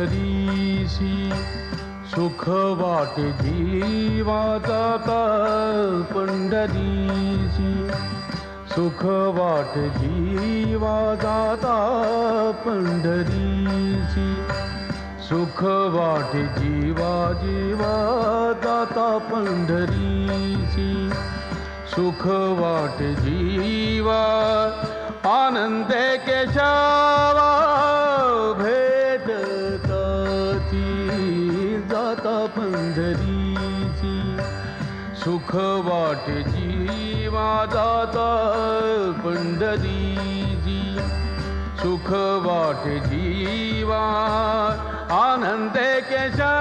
पंढरीसी सुख वाटे जीवा जाता पंढरीसी सुख वाटे जीवा जाता पंढरीसी सुख वाटे जीवा जीवा जाता पंढरीसी सुख वाटे जीवा आनंदे केशवा जाता पंढरीसी सुख वाटे जीवा जाता पंढरीसी सुख वाटे जीवा आनंदे केशवा